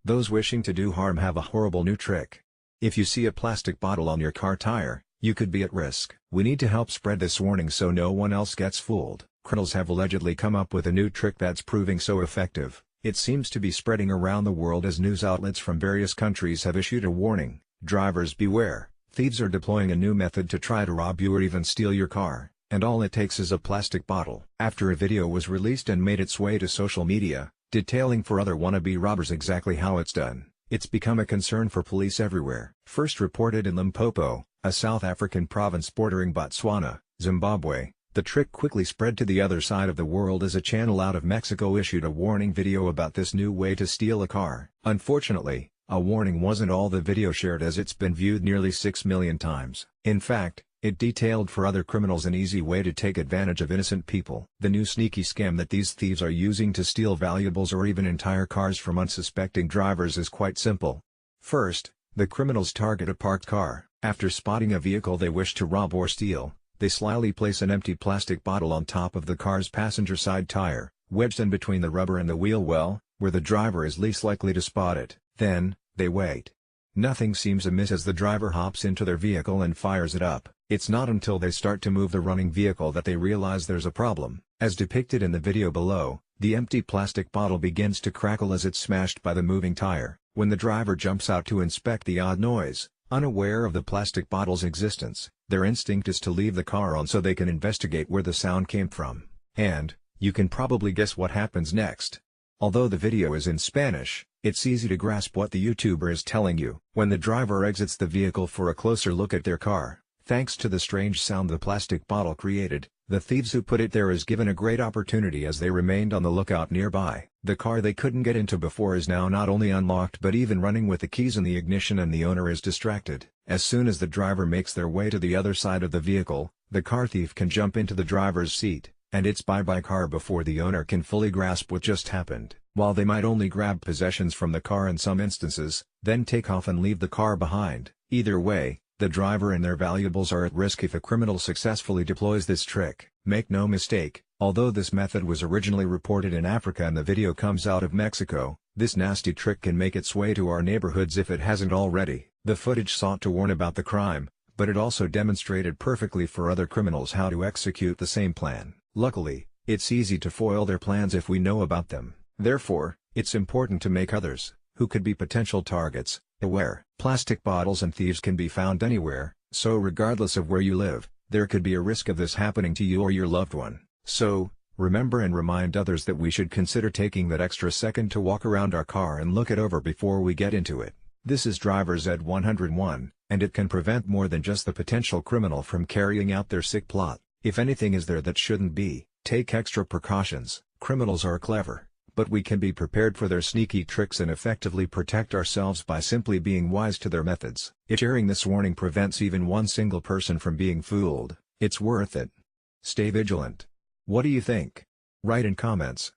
Those wishing to do harm have a horrible new trick. If you see a plastic bottle on your car tire, you could be at risk. We need to help spread this warning so no one else gets fooled. Criminals have allegedly come up with a new trick that's proving so effective. It seems to be spreading around the world as news outlets from various countries have issued a warning. Drivers beware, thieves are deploying a new method to try to rob you or even steal your car, and all it takes is a plastic bottle. After a video was released and made its way to social media, detailing for other wannabe robbers exactly how it's done, it's become a concern for police everywhere. First reported in Limpopo, a South African province bordering Botswana, Zimbabwe, the trick quickly spread to the other side of the world as a channel out of Mexico issued a warning video about this new way to steal a car. Unfortunately, a warning wasn't all the video shared, as it's been viewed nearly 6 million times. In fact, it detailed for other criminals an easy way to take advantage of innocent people. The new sneaky scam that these thieves are using to steal valuables or even entire cars from unsuspecting drivers is quite simple. First, the criminals target a parked car. After spotting a vehicle they wish to rob or steal, they slyly place an empty plastic bottle on top of the car's passenger side tire, wedged in between the rubber and the wheel well, where the driver is least likely to spot it. Then, they wait. Nothing seems amiss as the driver hops into their vehicle and fires it up. It's not until they start to move the running vehicle that they realize there's a problem. As depicted in the video below, the empty plastic bottle begins to crackle as it's smashed by the moving tire. When the driver jumps out to inspect the odd noise, unaware of the plastic bottle's existence, their instinct is to leave the car on so they can investigate where the sound came from. And, you can probably guess what happens next. Although the video is in Spanish, it's easy to grasp what the YouTuber is telling you. When the driver exits the vehicle for a closer look at their car, thanks to the strange sound the plastic bottle created, the thieves who put it there is given a great opportunity as they remained on the lookout nearby. The car they couldn't get into before is now not only unlocked but even running with the keys in the ignition, and the owner is distracted. As soon as the driver makes their way to the other side of the vehicle, the car thief can jump into the driver's seat, and it's bye-bye car before the owner can fully grasp what just happened. While they might only grab possessions from the car in some instances, then take off and leave the car behind. Either way, the driver and their valuables are at risk if a criminal successfully deploys this trick. Make no mistake, although this method was originally reported in Africa and the video comes out of Mexico, this nasty trick can make its way to our neighborhoods if it hasn't already. The footage sought to warn about the crime, but it also demonstrated perfectly for other criminals how to execute the same plan. Luckily, it's easy to foil their plans if we know about them. Therefore, it's important to make others, who could be potential targets, aware. Plastic bottles and thieves can be found anywhere, so regardless of where you live, there could be a risk of this happening to you or your loved one. So, remember and remind others that we should consider taking that extra second to walk around our car and look it over before we get into it. This is Driver's Ed 101, and it can prevent more than just the potential criminal from carrying out their sick plot. If anything is there that shouldn't be, take extra precautions. Criminals are clever, but we can be prepared for their sneaky tricks and effectively protect ourselves by simply being wise to their methods. If sharing this warning prevents even one single person from being fooled, it's worth it. Stay vigilant. What do you think? Write in comments.